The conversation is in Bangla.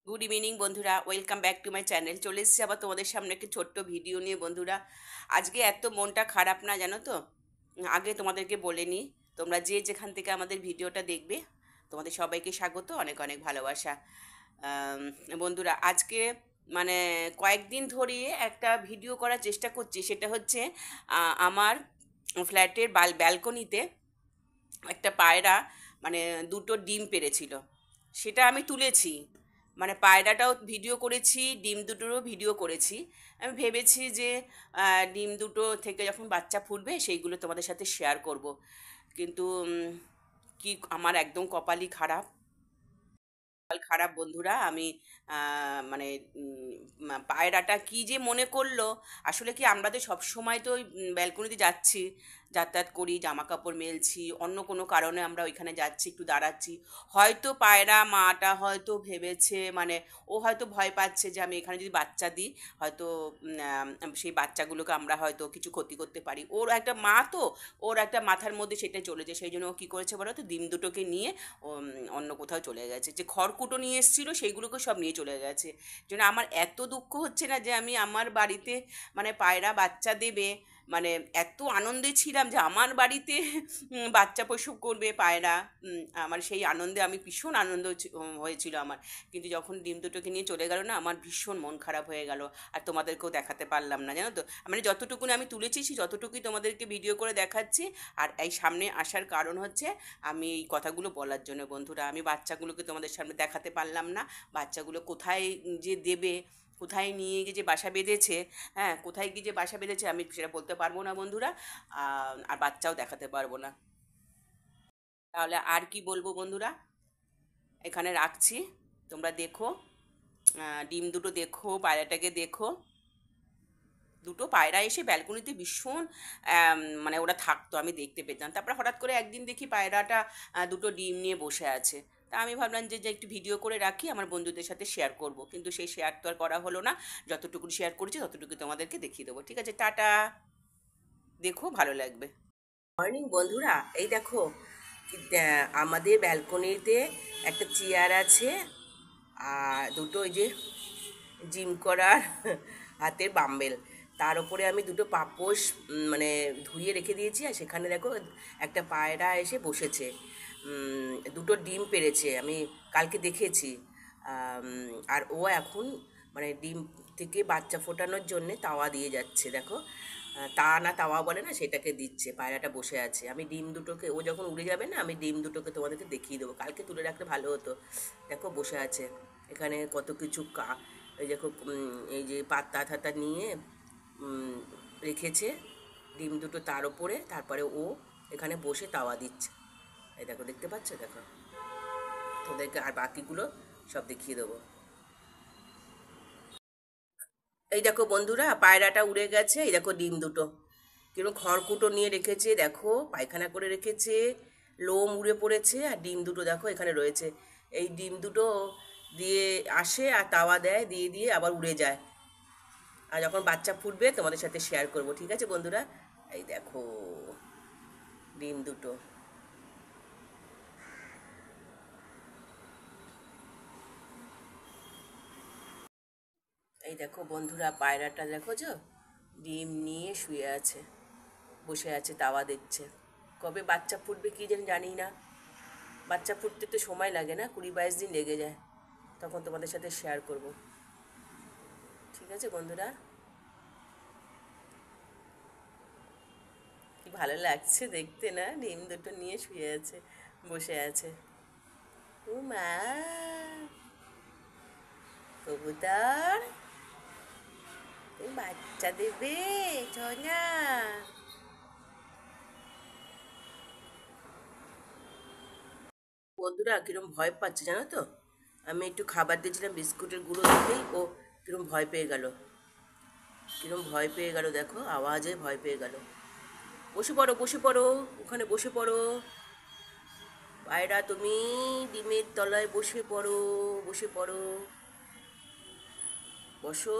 গুড ইভিনিং বন্ধুরা, welcome back to my channel. চলে এসেছি আবার তোমাদের সামনে একটি ছোট্ট ভিডিও নিয়ে বন্ধুরা। আজকে এত মনটা খারাপ না, জানো তো। আগে তোমাদেরকে বলে নিই, তোমরা যে যেখান থেকে আমাদের ভিডিওটা দেখবে, তোমাদের সবাইকে স্বাগত, অনেক অনেক ভালোবাসা। আম, বন্ধুরা, আজকে মানে কয়েকদিন ধরে একটা ভিডিও করার চেষ্টা করছি। সেটা হচ্ছে আমার ফ্ল্যাটের ব্যালকনিতে একটা পায়রা মানে দুটো ডিম পেড়েছিল, সেটা আমি তুলেছি। মানে পায়রাটাও ভিডিও করেছি, ডিম দুটোরও ভিডিও করেছি। আমি ভেবেছি যে ডিম দুটো থেকে যখন বাচ্চা ফুটবে সেইগুলো তোমাদের সাথে শেয়ার করব। কিন্তু কি আমার একদম কপালই খারাপ। খারাপ বন্ধুরা, আমি মানে পায়রাটা কি যে মনে করলো। আসলে কি, আমরা তো সবসময় তো ওই ব্যালকনিতে যাচ্ছি, যাতায়াত করি, জামা কাপড় মেলছি, অন্য কোনো কারণে আমরা ওইখানে যাচ্ছি, একটু দাঁড়াচ্ছি। হয়তো পায়রা মাটা হয়তো ভেবেছে, মানে ও হয়তো ভয় পাচ্ছে যে আমি এখানে যদি বাচ্চা দিই, হয়তো সেই বাচ্চাগুলোকে আমরা হয়তো কিছু ক্ষতি করতে পারি। ওর একটা মা তো, ওর একটা মাথার মধ্যে সেটাই চলে যায়। সেই জন্য ও কী করেছে বলো তো, ডিম দুটোকে নিয়ে অন্য কোথাও চলে গেছে। যে খড়কুটো নিয়ে এসেছিলো সেইগুলোকে সব নিয়ে চলে গেছে। জন্য আমার এত দুঃখ হচ্ছে না যে আমি আমার বাড়িতে মানে পায়রা বাচ্চা দেবে, মানে এত আনন্দে ছিলাম যে আমার বাড়িতে বাচ্চা প্রসব করবে পায়রা। আমার সেই আনন্দে আমি ভীষণ আনন্দ হয়েছিল আমার। কিন্তু যখন ডিম দুটোকে নিয়ে চলে গেল না, আমার ভীষণ মন খারাপ হয়ে গেল। আর তোমাদেরকেও দেখাতে পারলাম না, জানো তো। মানে যতটুকুন আমি তুলেছি সেই যতটুকুই তোমাদেরকে ভিডিও করে দেখাচ্ছি। আর এই সামনে আসার কারণ হচ্ছে আমি এই কথাগুলো বলার জন্য বন্ধুরা। আমি বাচ্চাগুলোকে তোমাদের সামনে দেখাতে পারলাম না। বাচ্চাগুলো কোথায় যে দেবে, কোথায় নিয়ে গিয়ে যে বাসা বেঁধেছে, হ্যাঁ, কোথায় গিয়ে যে বাসা বেঁধেছে আমি সেটা বলতে পারবো না বন্ধুরা। আর বাচ্চাও দেখাতে পারবো না। তাহলে আর কি বলবো বন্ধুরা, এখানে রাখছি। তোমরা দেখো, ডিম দুটো দেখো, পায়রাটাকে দেখো। দুটো পায়রা এসে ব্যালকনিতে ভীষণ মানে ওরা থাকতো, আমি দেখতে পেতাম। তারপরে হঠাৎ করে একদিন দেখি পায়রাটা দুটো ডিম নিয়ে বসে আছে। তা আমি ভাবলাম যে একটু ভিডিও করে রাখি, আমার বন্ধুদের সাথে শেয়ার করব। কিন্তু সেই শেয়ার তো আর করা হলো না। যতটুকু শেয়ার করেছি ততটুকু তোমাদেরকে দেখিয়ে দেবো। ঠিক আছে, টাটা। দেখো, ভালো লাগবে। মর্নিং বন্ধুরা, এই দেখো আমাদের ব্যালকনিতে একটা চেয়ার আছে, আর দুটো ওই যে জিম করার হাতের বাম্বেল। তার উপরে আমি দুটো পাপোশ মানে ধুয়ে রেখে দিয়েছি। আর সেখানে দেখো একটা পায়রা এসে বসেছে, দুটো ডিম পেড়েছে, আমি কালকে দেখেছি। আর ও এখন মানে ডিম থেকে বাচ্চা ফোটানোর জন্যে তাওয়া দিয়ে যাচ্ছে, দেখো। তা না তাওয়া বলে না, সেটাকে দিচ্ছে। পায়রাটা বসে আছে। আমি ডিম দুটোকে, ও যখন উড়ে যাবে না, আমি ডিম দুটোকে তোমাদেরকে দেখিয়ে দেবো। কালকে তুলে রাখলে ভালো হতো। দেখো বসে আছে এখানে, কত কিছু এই দেখো এই যে পাতা থাতা নিয়ে রেখেছে ডিম দুটো তার ওপরে। তারপরে ও এখানে বসে তাওয়া দিচ্ছে। এই দেখো, দেখতে পাচ্ছ? দেখো, তোদেরকে আর বাকিগুলো সব দেখিয়ে দেবো। এই দেখো বন্ধুরা, পায়রাটা উড়ে গেছে। এই দেখো ডিম দুটো কিরকম খড়কুটো নিয়ে রেখেছে, দেখো পায়খানা করে রেখেছে, লোম উড়ে পড়েছে। আর ডিম দুটো দেখো এখানে রয়েছে। এই ডিম দুটো দিয়ে আসে আর তাওয়া দেয়, দিয়ে দিয়ে আবার উড়ে যায়। আর যখন বাচ্চা ফুটবে তোমাদের সাথে শেয়ার করব। ঠিক আছে বন্ধুরা, এই দেখো ডিম দুটো। এই দেখো বন্ধুরা, পায়রাটা দেখো, যে ডিম নিয়ে শুয়ে আছে, বসে আছে, তাওয়া দিচ্ছে। কবে বাচ্চা ফুটবে কি জানি না। বাচ্চা ফুটতে তো সময় লাগে না, 20-22 দিন লেগে যায়। তখন তোমাদের সাথে শেয়ার করব। ঠিক আছে বন্ধুরা, কি ভালো লাগছে দেখতে না, ডিম দুটো নিয়ে শুয়ে আছে, বসে আছে। ও মা, কবুতর তুমি বাচ্চা দেবে? না, বন্ধুরা কিরম ভয় পাচ্ছে জানো তো। আমি একটু খাবার দিয়েছিলাম, বিস্কুটের গুঁড়ো দিতেই ও কিরম ভয় পেয়ে গেল। কিরম ভয় পেয়ে গেল, দেখো আওয়াজে ভয় পেয়ে গেল। বসে পড়ো, বসে পড়ো, ওখানে বসে পড়ো। পায়রা তুমি ডিমের তলায় বসে পড়ো, বসে পড়ো, বসো।